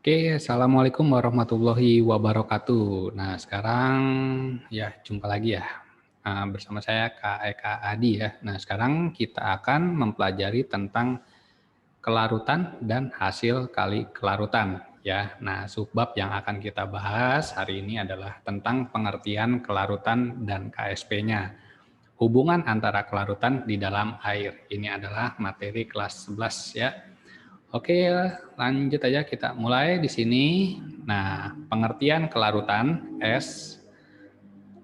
Oke, assalamualaikum warahmatullahi wabarakatuh. Nah, sekarang ya jumpa lagi ya bersama saya Kak Eka Adi ya. Nah, sekarang kita akan mempelajari tentang kelarutan dan hasil kali kelarutan ya. Nah, subbab yang akan kita bahas hari ini adalah tentang pengertian kelarutan dan KSP-nya. Hubungan antara kelarutan di dalam air. Ini adalah materi kelas 11 ya. Oke, lanjut aja kita mulai di sini. Nah, pengertian kelarutan es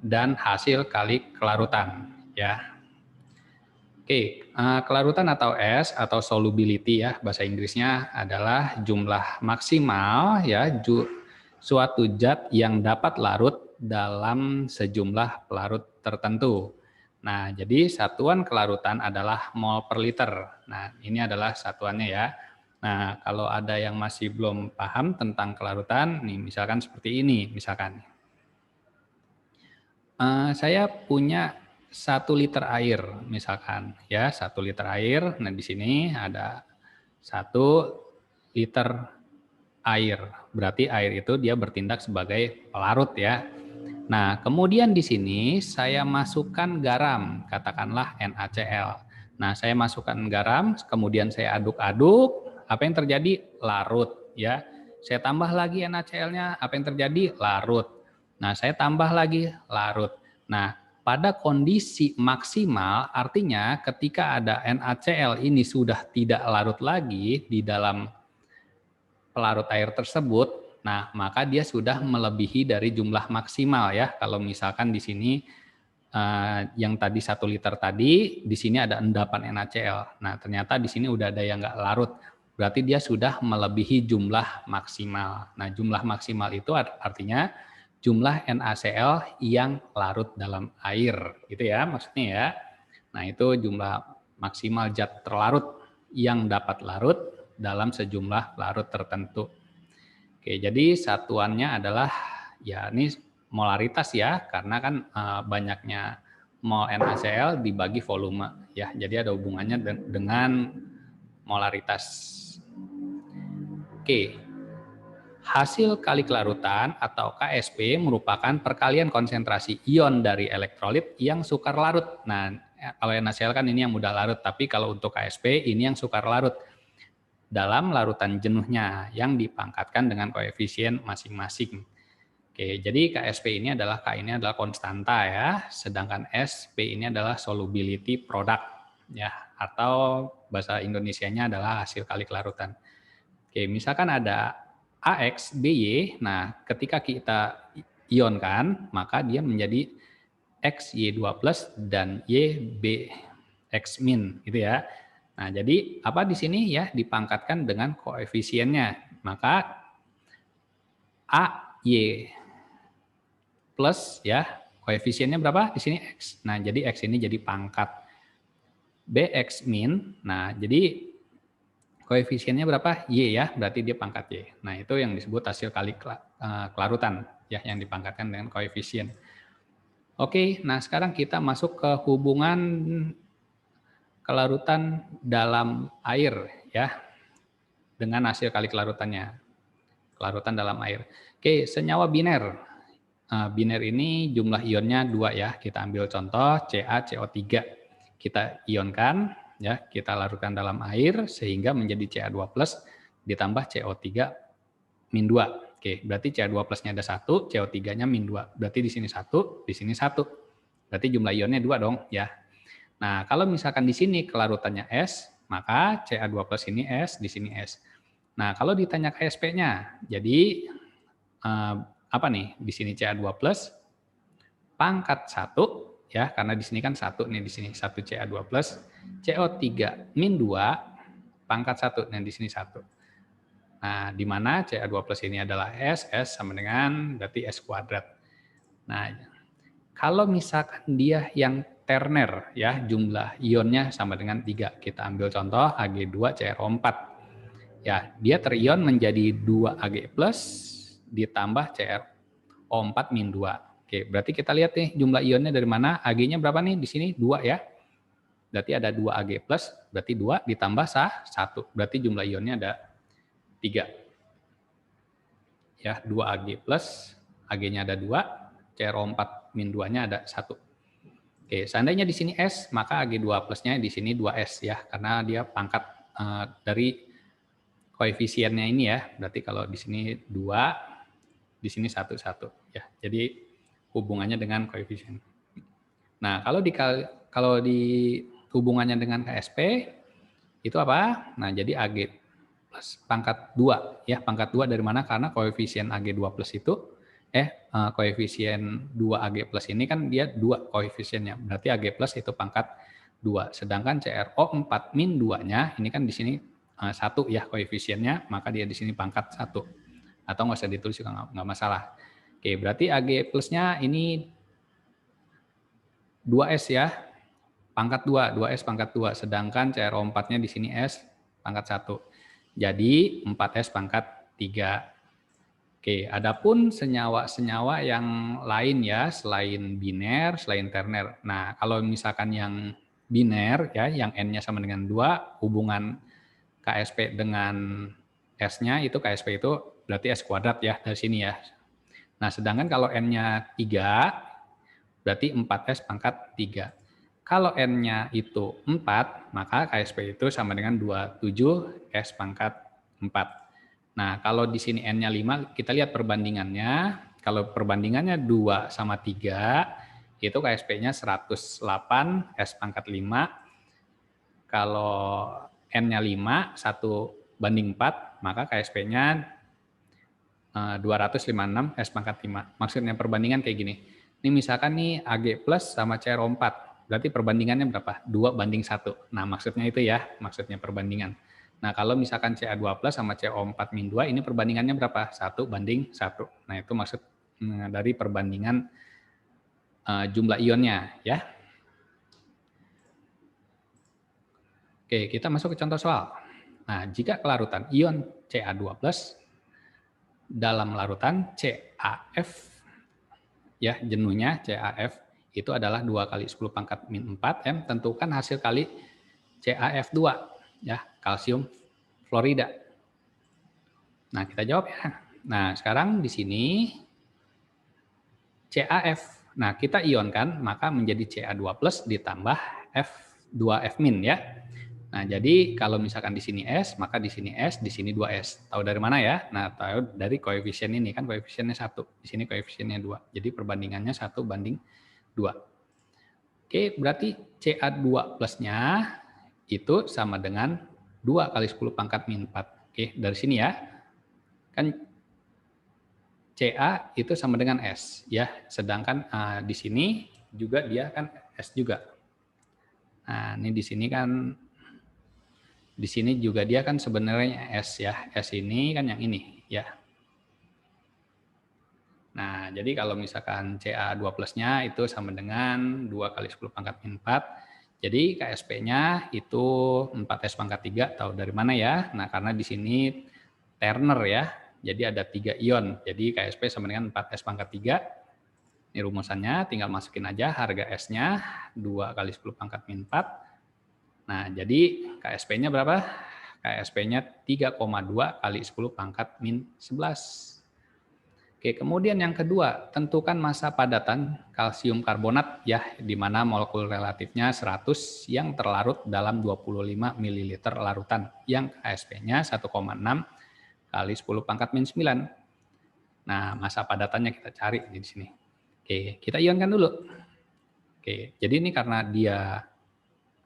dan hasil kali kelarutan ya. Oke, kelarutan atau es atau solubility ya bahasa Inggrisnya adalah jumlah maksimal ya suatu zat yang dapat larut dalam sejumlah pelarut tertentu. Nah, jadi satuan kelarutan adalah mol per liter. Nah, ini adalah satuannya ya. Nah, kalau ada yang masih belum paham tentang kelarutan, nih misalkan seperti ini, misalkan. Saya punya 1 liter air, misalkan ya, 1 liter air. Nah, di sini ada 1 liter air. Berarti air itu dia bertindak sebagai pelarut ya. Nah, kemudian di sini saya masukkan garam, katakanlah NaCl. Nah, saya masukkan garam, kemudian saya aduk-aduk, apa yang terjadi? Larut ya. Saya tambah lagi NaCl-nya, apa yang terjadi? Larut. Nah, saya tambah lagi larut. Nah, pada kondisi maksimal artinya ketika ada NaCl ini sudah tidak larut lagi di dalam pelarut air tersebut, nah maka dia sudah melebihi dari jumlah maksimal ya. Kalau misalkan di sini yang tadi 1 liter tadi, di sini ada endapan NaCl. Nah ternyata di sini udah ada yang nggak larut, berarti dia sudah melebihi jumlah maksimal. Nah jumlah maksimal itu artinya jumlah NaCl yang larut dalam air, gitu ya maksudnya ya. Nah itu jumlah maksimal zat terlarut yang dapat larut dalam sejumlah larut tertentu. Oke, jadi satuannya adalah ya ini molaritas ya, karena kan banyaknya mol NaCl dibagi volume ya. Jadi ada hubungannya dengan molaritas. Oke. Hasil kali kelarutan atau KSP merupakan perkalian konsentrasi ion dari elektrolit yang sukar larut. Nah, kalau NaCl kan ini yang mudah larut, tapi kalau untuk KSP ini yang sukar larut dalam larutan jenuhnya yang dipangkatkan dengan koefisien masing-masing. Oke, jadi KSP ini adalah K ini adalah konstanta ya, sedangkan SP ini adalah solubility product ya, atau bahasa Indonesianya adalah hasil kali kelarutan. Oke, misalkan ada AX, BY, nah ketika kita ionkan, maka dia menjadi XY2 plus dan YBX min gitu ya. Nah, jadi apa di sini ya dipangkatkan dengan koefisiennya. Maka AY plus ya, koefisiennya berapa? Di sini X. Nah, jadi X ini jadi pangkat. BX min, nah jadi koefisiennya berapa? Y ya, berarti dia pangkat Y. Nah, itu yang disebut hasil kali kelarutan ya, yang dipangkatkan dengan koefisien. Oke, nah sekarang kita masuk ke hubungan kelarutan dalam air ya, dengan hasil kali kelarutannya. Kelarutan dalam air. Oke, senyawa biner. Biner ini jumlah ionnya 2 ya. Kita ambil contoh CaCO3. Kita ionkan ya, kita larutkan dalam air sehingga menjadi Ca2+ ditambah CO3 min 2. Oke, berarti Ca2 plusnya ada 1, CO3-nya min 2. Berarti di sini 1, di sini 1. Berarti jumlah ionnya 2 dong ya. Nah, kalau misalkan di sini kelarutannya S, maka Ca2+ ini S, di sini S. Nah, kalau ditanya KSP-nya, jadi apa nih? Di sini Ca2+ pangkat 1 ya, karena di sini kan 1 nih, di sini 1 Ca2+, CO3 min 2 pangkat 1, nah di sini 1. Nah, di mana Ca2+ ini adalah S, S sama dengan berarti S kuadrat. Nah, kalau misalkan dia yang terner ya, jumlah ionnya sama dengan 3. Kita ambil contoh Ag2CrO4. Ya, dia terion menjadi 2Ag+ ditambah CrO4 min 2. Oke, berarti kita lihat nih jumlah ionnya dari mana? Ag-nya berapa nih? Di sini 2 ya. Berarti ada 2Ag+, berarti 2 ditambah 1. Berarti jumlah ionnya ada 3. ya 2AG plus, AG-nya ada 2, CRO4 min 2-nya ada 1. Oke, seandainya di sini S, maka AG2 plusnya di sini 2S ya, karena dia pangkat dari koefisiennya ini ya. Berarti kalau di sini 2, di sini 1, 1 ya. Jadi hubungannya dengan koefisien. Nah, kalau di hubungannya dengan KSP itu apa? Nah, jadi AG plus pangkat 2 ya. Pangkat 2 dari mana? Karena koefisien AG2 plus itu koefisien 2AG plus ini kan dia 2 koefisiennya. Berarti AG plus itu pangkat 2. Sedangkan CRO4 min 2-nya ini kan di sini 1 ya koefisiennya, maka dia di sini pangkat 1. Atau nggak usah ditulis juga nggak masalah. Oke, berarti AG plusnya ini 2S ya, pangkat 2, 2S pangkat 2, sedangkan CRO4-nya di sini S pangkat 1. Jadi 4S pangkat 3. Oke, adapun senyawa-senyawa yang lain ya, selain biner, selain terner. Nah, kalau misalkan yang biner ya, yang N-nya sama dengan 2, hubungan KSP dengan S-nya itu KSP itu berarti S kuadrat ya dari sini ya. Nah, sedangkan kalau N-nya 3, berarti 4S pangkat 3. Kalau N-nya itu 4, maka KSP itu sama dengan 27S pangkat 4. Nah, kalau di sini N-nya 5, kita lihat perbandingannya. Kalau perbandingannya 2 sama 3, itu KSP-nya 108 S pangkat 5. Kalau N-nya 5, 1:4, maka KSP-nya 256 S pangkat 5. Maksudnya perbandingan kayak gini. Ini misalkan nih AG plus sama CRO4, berarti perbandingannya berapa? 2:1. Nah, maksudnya itu ya, maksudnya perbandingan. Nah, kalau misalkan CA2 plus sama CO4 min 2, ini perbandingannya berapa? 1:1. Nah, itu maksud dari perbandingan jumlah ionnya ya. Oke, kita masuk ke contoh soal. Nah, jika kelarutan ion Ca2 plus dalam larutan CaF, ya jenuhnya CaF, itu adalah 2 kali 10 pangkat min 4 M, tentukan hasil kali CaF2, ya, kalsium fluorida. Nah, kita jawab ya. Nah, sekarang di sini CaF. Nah, kita ionkan, maka menjadi Ca2 plus ditambah F2F min ya. Nah, jadi kalau misalkan di sini S, maka di sini S, di sini 2S. Tahu dari mana ya? Nah, tahu dari koefisien ini, kan koefisiennya 1. Di sini koefisiennya 2. Jadi perbandingannya 1:2. Oke, berarti Ca2 plusnya itu sama dengan 2 kali 10 pangkat min 4. Oke, dari sini ya. Kan Ca itu sama dengan S ya, sedangkan di sini juga dia kan S juga. Nah, ini di sini kan di sini juga dia kan sebenarnya S ya. S ini kan yang ini ya. Nah, jadi kalau misalkan Ca2 plusnya itu sama dengan 2 kali 10 pangkat min 4. Jadi KSP-nya itu 4S pangkat 3, tahu dari mana ya? Nah, karena di sini Turner ya. Jadi ada 3 ion. Jadi KSP sama dengan 4S pangkat 3. Ini rumusannya, tinggal masukin aja harga S-nya 2 kali 10 pangkat min 4. Nah, jadi KSP-nya berapa? KSP-nya 3,2 kali 10 pangkat min 11. Oke, kemudian yang kedua, tentukan massa padatan kalsium karbonat ya, di mana molekul relatifnya 100 yang terlarut dalam 25 ml larutan yang KSP-nya 1,6 kali 10 pangkat min 9. Nah, massa padatannya kita cari di sini. Oke, kita ionkan dulu. Oke, jadi ini karena dia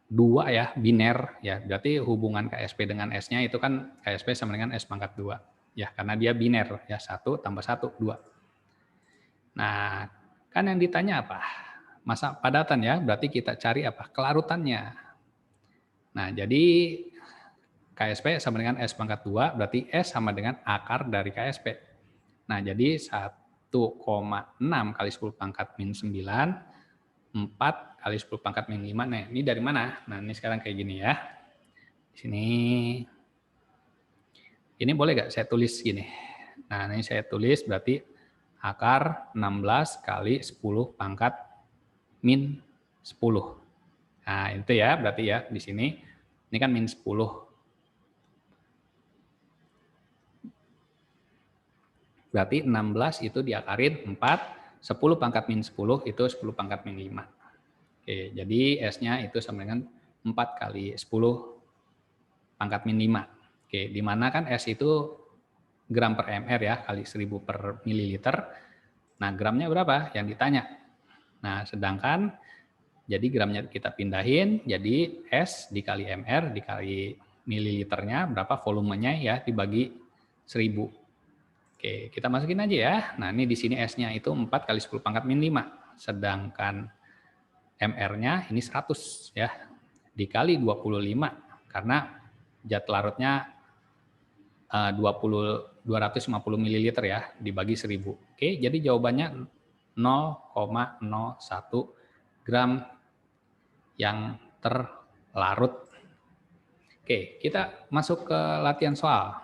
2 ya, biner ya, berarti hubungan KSP dengan S-nya itu kan KSP sama dengan S pangkat 2. Ya, karena dia biner ya, 1 tambah 1, 2. Nah, kan yang ditanya apa? Massa padatan ya, berarti kita cari apa? Kelarutannya. Nah, jadi KSP sama dengan S pangkat 2, berarti S sama dengan akar dari KSP. Nah, jadi 1,6 kali 10 pangkat min 9, 4 kali 10 pangkat min 5. Nah, ini dari mana? Nah, ini sekarang kayak gini ya. Di sini, ini boleh nggak saya tulis gini? Nah, ini saya tulis berarti akar 16 kali 10 pangkat min 10. Nah, itu ya, berarti ya di sini. Ini kan min 10. Berarti 16 itu diakarin 4, 10 pangkat min 10 itu 10 pangkat min 5. Oke, jadi S-nya itu sama dengan 4 kali 10 pangkat min 5. Oke, di mana kan S itu gram per mr ya, kali 1000 per mililiter. Nah, gramnya berapa? Yang ditanya. Nah, sedangkan jadi gramnya kita pindahin, jadi S dikali mr dikali mililiternya, berapa volumenya ya, dibagi 1000. Oke, kita masukin aja ya. Nah, ini di sini S-nya itu 4 kali 10 pangkat min 5. Sedangkan mr-nya ini 100 ya. Dikali 25 karena zat larutnya 250 ml ya, dibagi 1000. Oke, jadi jawabannya 0,01 gram yang terlarut. Oke, kita masuk ke latihan soal.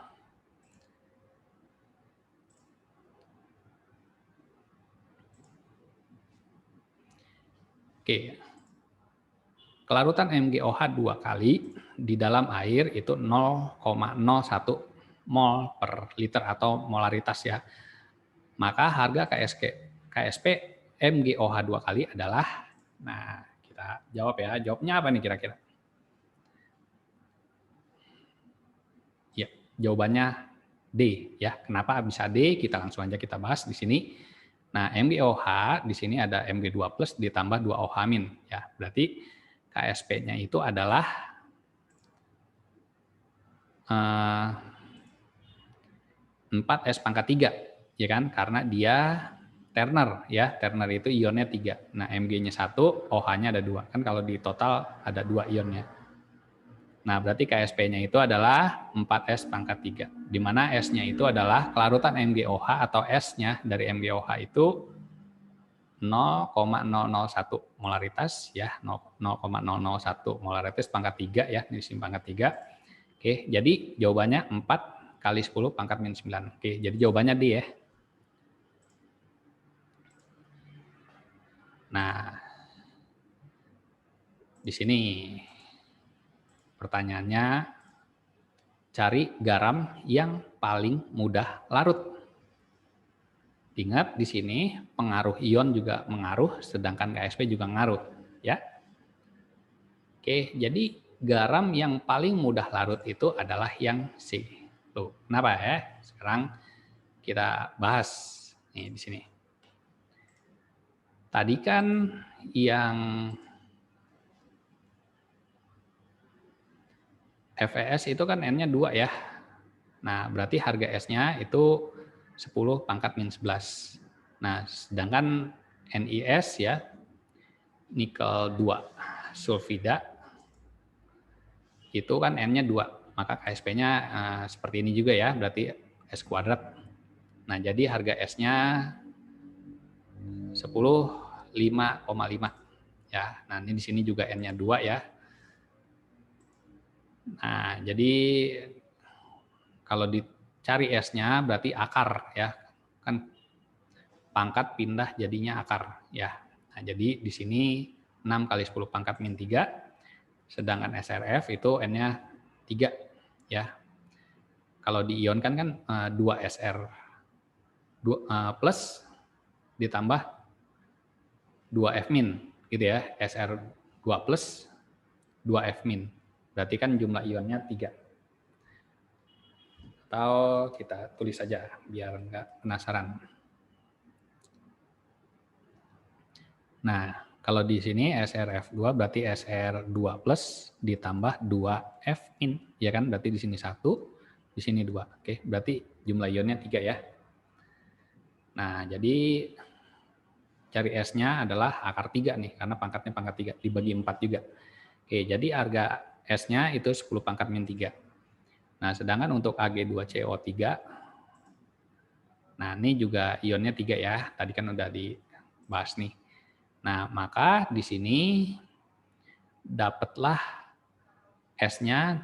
Oke, kelarutan MgOH 2 kali di dalam air itu 0,01 mol per liter atau molaritas ya. Maka harga KSP MgOH 2 kali adalah, nah kita jawab ya, jawabnya apa nih kira-kira? Ya, jawabannya D ya. Kenapa bisa D? Kita langsung aja kita bahas di sini. Nah, MgOH di sini ada Mg2+ ditambah 2OH- ya. Berarti KSP-nya itu adalah 4S pangkat 3, ya kan? Karena dia terner ya. Terner itu ionnya 3. Nah, Mg-nya 1, OH-nya ada 2. Kan kalau di total ada 2 ionnya. Nah, berarti KSP-nya itu adalah 4S pangkat 3. Di mana S-nya itu adalah kelarutan MgOH atau S-nya dari MgOH itu 0,001 molaritas ya, 0,001 molaritas pangkat 3 ya, di sini pangkat 3. Oke, jadi jawabannya 4 kali 10 pangkat min 9. Oke, jadi jawabannya D ya. Nah, di sini pertanyaannya, cari garam yang paling mudah larut. Ingat di sini pengaruh ion juga mengaruh, sedangkan KSP juga ngaruh, ya. Oke, jadi garam yang paling mudah larut itu adalah yang C. Tuh, kenapa ya? Sekarang kita bahas nih di sini. Tadi kan yang FeS itu kan N-nya 2 ya. Nah, berarti harga S-nya itu 10 pangkat min 11. Nah, sedangkan NiS ya, nikel 2 sulfida, itu kan N-nya 2. Maka KSP-nya seperti ini juga ya, berarti S kuadrat. Nah, jadi harga S-nya 10,5,5. Ya, nah ini di sini juga N-nya 2 ya. Nah, jadi kalau dicari S-nya berarti akar ya. Kan pangkat pindah jadinya akar ya. Nah, jadi di sini 6 kali 10 pangkat min 3, sedangkan SRF itu N-nya 3 ya. Kalau diionkan kan 2SR plus ditambah 2F- gitu ya. SR2 plus 2F-. Berarti kan jumlah ionnya 3. Atau kita tulis saja biar nggak penasaran. Nah, kalau di sini SRF2 berarti SR2 plus ditambah 2F-, ya kan? Berarti di sini 1, di sini 2. Oke, berarti jumlah ionnya 3 ya. Nah, jadi cari S-nya adalah akar 3 nih, karena pangkatnya pangkat 3, dibagi 4 juga. Oke, jadi harga S-nya itu 10 pangkat min 3. Nah, sedangkan untuk Ag2CO3, nah ini juga ionnya 3 ya, tadi kan udah dibahas nih. Nah, maka di sini dapatlah S-nya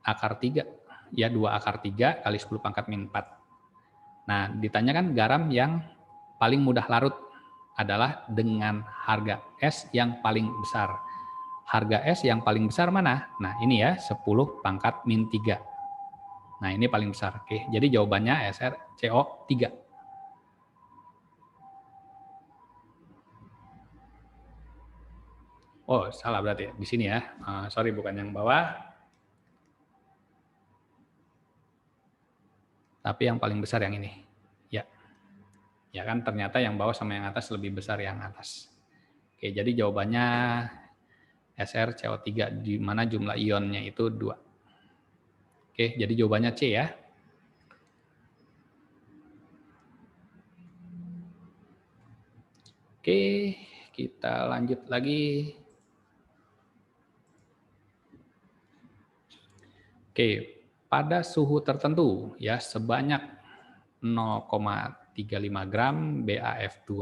akar 3, ya 2 akar 3 kali 10 pangkat min 4. Nah, ditanyakan garam yang paling mudah larut adalah dengan harga S yang paling besar. Harga S yang paling besar mana? Nah, ini ya, 10 pangkat min 3. Nah, ini paling besar. Oke, jadi jawabannya SrCO3. Oh, salah berarti di sini ya. Sorry, bukan yang bawah. Tapi yang paling besar yang ini. Ya. Ya kan ternyata yang bawah sama yang atas lebih besar yang atas. Oke, jadi jawabannya SrCO3 di mana jumlah ionnya itu 2. Oke, jadi jawabannya C ya. Oke, kita lanjut lagi. Oke, pada suhu tertentu ya sebanyak 0,35 gram BAF2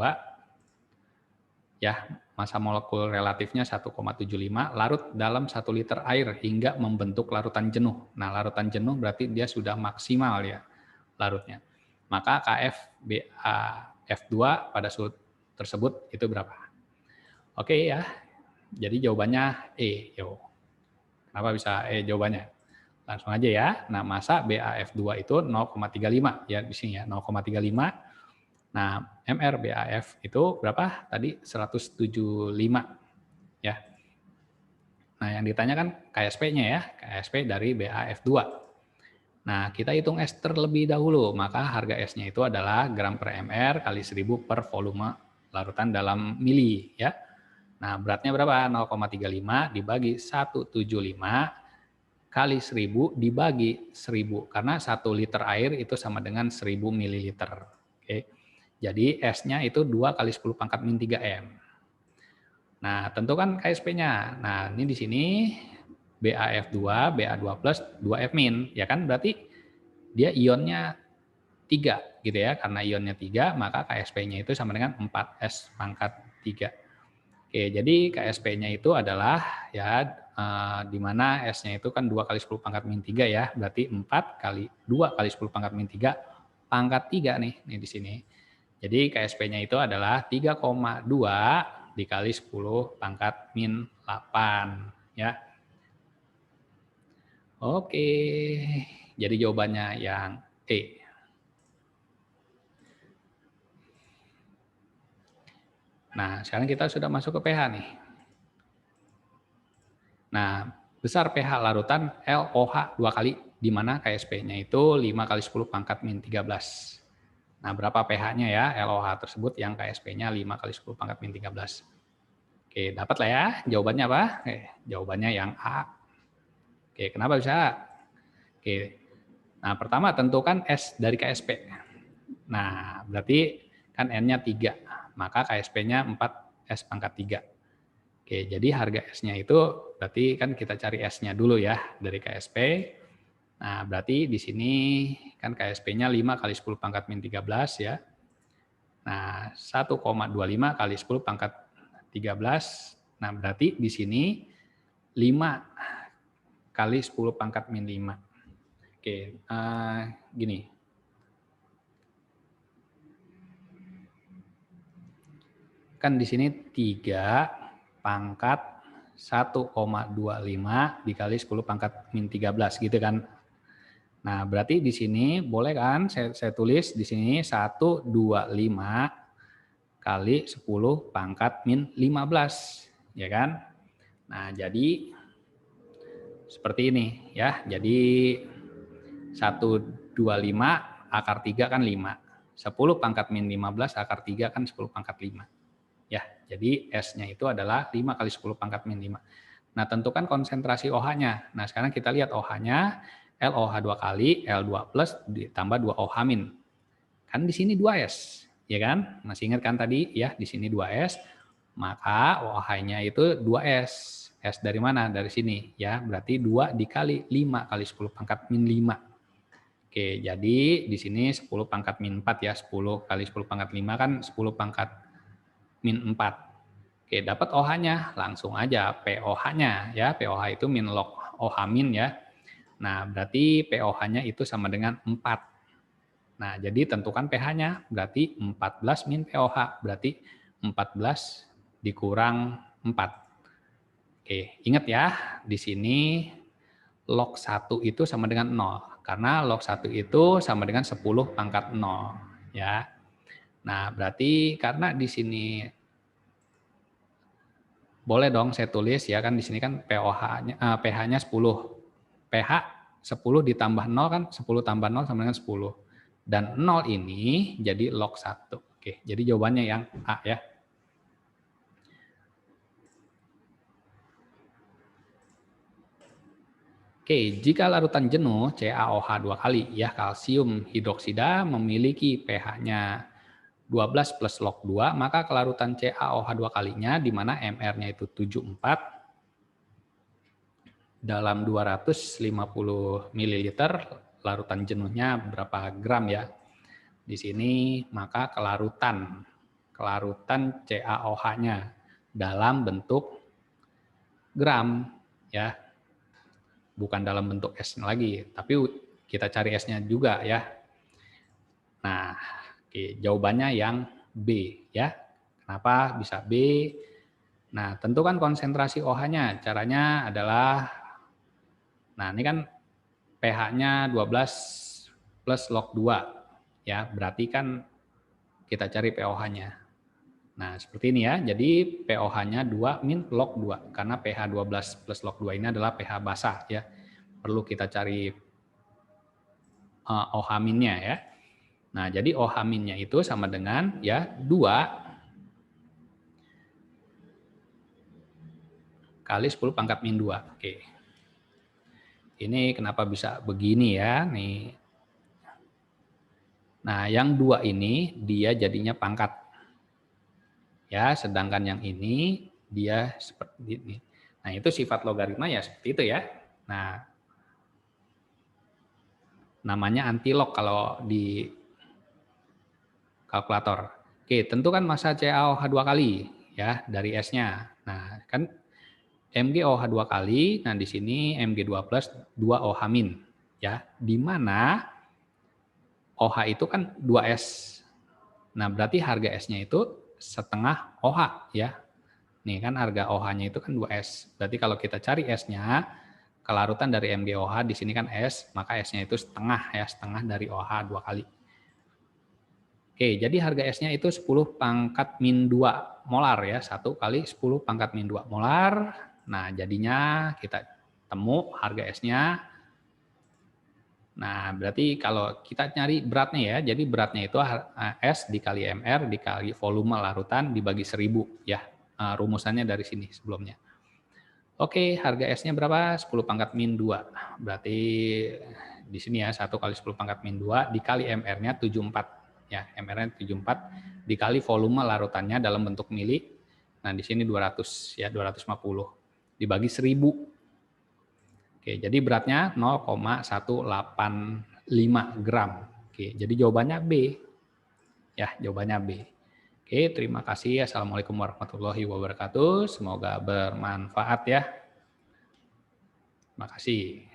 ya, massa molekul relatifnya 1,75 larut dalam 1 liter air hingga membentuk larutan jenuh. Nah, larutan jenuh berarti dia sudah maksimal ya larutnya. Maka Kf BAF2 pada suhu tersebut itu berapa? Oke ya. Jadi jawabannya E, yo. Kenapa bisa E jawabannya? Langsung aja ya. Nah, massa BAF2 itu 0,35 ya di sini ya, 0,35. Nah, MR BAF itu berapa? Tadi 175 ya. Nah, yang ditanyakan KSP-nya ya, KSP dari BAF2. Nah, kita hitung S terlebih dahulu, maka harga S-nya itu adalah gram per MR kali 1000 per volume larutan dalam mili ya. Nah, beratnya berapa? 0,35 dibagi 175 kali 1000 dibagi 1000 karena 1 liter air itu sama dengan 1000 ml. Oke. Jadi S-nya itu 2 kali 10 pangkat min 3 M. Nah, tentukan KSP-nya. Nah, ini di sini BAF2, BA2+, 2F min, ya kan? Berarti dia ionnya 3 gitu ya. Karena ionnya 3, maka KSP-nya itu sama dengan 4S pangkat 3. Oke, jadi KSP-nya itu adalah ya di mana S-nya itu kan 2 kali 10 pangkat min 3 ya, berarti 4 kali 2 kali 10 pangkat min 3 pangkat 3 nih di sini. Jadi KSP-nya itu adalah 3,2 dikali 10 pangkat min 8 ya. Oke, jadi jawabannya yang E. Nah, sekarang kita sudah masuk ke pH nih. Nah, besar pH larutan LOH 2 kali, di mana KSP-nya itu 5 kali 10 pangkat min 13. Nah, berapa pH-nya ya LOH tersebut yang KSP-nya 5 kali 10 pangkat min 13. Oke, dapat lah ya. Jawabannya apa? Jawabannya yang A. Oke, kenapa bisa A? Oke, nah pertama tentukan S dari KSP. Nah, berarti kan N-nya 3, maka KSP-nya 4S pangkat 3. Oke, jadi harga S-nya itu berarti kan kita cari S-nya dulu ya dari KSP. Nah, berarti di sini kan KSP-nya 5 kali 10 pangkat min 13 ya. Nah, 1,25 kali 10 pangkat 13. Nah, berarti di sini 5 kali 10 pangkat min 5. Oke, gini. Kan di sini 3 pangkat 1,25 dikali 10 pangkat min 13 gitu kan. Nah, berarti di sini boleh kan saya tulis di sini 125 kali 10 pangkat min 15, ya kan? Nah, jadi seperti ini ya. Jadi 125 akar 3 kan 5. 10 pangkat min 15 akar 3 kan 10 pangkat 5. Ya, jadi S-nya itu adalah 5 kali 10 pangkat min 5. Nah, tentukan konsentrasi OH-nya. Nah, sekarang kita lihat OH-nya, LOH 2 kali, L2 plus ditambah 2 OH min. Kan di sini 2S, ya kan? Masih ingat kan tadi ya, di sini 2S, maka OH-nya itu 2S. S dari mana? Dari sini ya, berarti 2 dikali 5 kali 10 pangkat min 5. Oke, jadi di sini 10 pangkat min 4 ya, 10 kali 10 pangkat 5 kan 10 pangkat min 4. Oke, dapat OH-nya, langsung aja POH-nya ya, POH itu min log OH min ya. Nah, berarti POH-nya itu sama dengan 4. Nah, jadi tentukan pH-nya, berarti 14 min POH, berarti 14 dikurang 4. Oke, ingat ya, di sini log 1 itu sama dengan 0, karena log 1 itu sama dengan 10 pangkat 0, ya. Nah, berarti karena di sini Boleh dong saya tulis ya kan, di sini kan pH-nya 10. pH 10 ditambah 0 kan 10 tambah 0 sama dengan 10. Dan 0 ini jadi log 1. Oke, jadi jawabannya yang A ya. Oke, jika larutan jenuh CaOH 2 kali ya kalsium hidroksida memiliki pH-nya 12 plus log 2, maka kelarutan CaOH 2 kalinya di mana MR-nya itu 74 dalam 250 ml, larutan jenuhnya berapa gram ya. Di sini maka kelarutan CaOH-nya dalam bentuk gram ya. Bukan dalam bentuk S lagi, tapi kita cari S-nya juga ya. Nah, oke, jawabannya yang B ya. Kenapa bisa B? Nah, tentukan konsentrasi OH-nya. Caranya adalah, nah ini kan pH-nya 12 plus log 2 ya, berarti kan kita cari pOH-nya. Nah, seperti ini ya. Jadi pOH-nya 2 min log 2 karena pH 12 plus log 2 ini adalah pH basah ya. Perlu kita cari OH minnya ya. Nah, jadi OH minnya itu sama dengan ya 2 kali 10 pangkat min 2. Oke. Ini kenapa bisa begini ya? Nih. Nah, yang 2 ini dia jadinya pangkat. Ya, sedangkan yang ini dia seperti ini. Nah, itu sifat logaritma ya seperti itu ya. Nah, namanya antilog kalau di kalkulator. Oke, tentukan massa CaOH 2 kali ya dari S-nya. Nah, kan MgOH 2 kali, nah di sini Mg2 plus 2 OH min ya. Di mana OH itu kan 2S. Nah, berarti harga S-nya itu setengah OH ya. Nih kan harga OH-nya itu kan 2S. Berarti kalau kita cari S-nya, kelarutan dari MgOH di sini kan S, maka S-nya itu setengah ya, setengah dari OH 2 kali. Oke, jadi harga S-nya itu 10 pangkat min 2 molar ya, 1 kali 10 pangkat min 2 molar. Nah, jadinya kita temu harga S-nya. Nah, berarti kalau kita nyari beratnya ya, jadi beratnya itu S dikali MR dikali volume larutan dibagi 1000 ya. Rumusannya dari sini sebelumnya. Oke, harga S-nya berapa? 10 pangkat min 2. Berarti di sini ya, 1 kali 10 pangkat min 2 dikali MR-nya 74. Ya, MR-nya 74 dikali volume larutannya dalam bentuk mili. Nah, di sini 200 ya, 250 dibagi 1000. Oke, jadi beratnya 0,185 gram. Oke, jadi jawabannya B. Ya, jawabannya B. Oke, terima kasih. Assalamualaikum warahmatullahi wabarakatuh. Semoga bermanfaat ya. Terima kasih.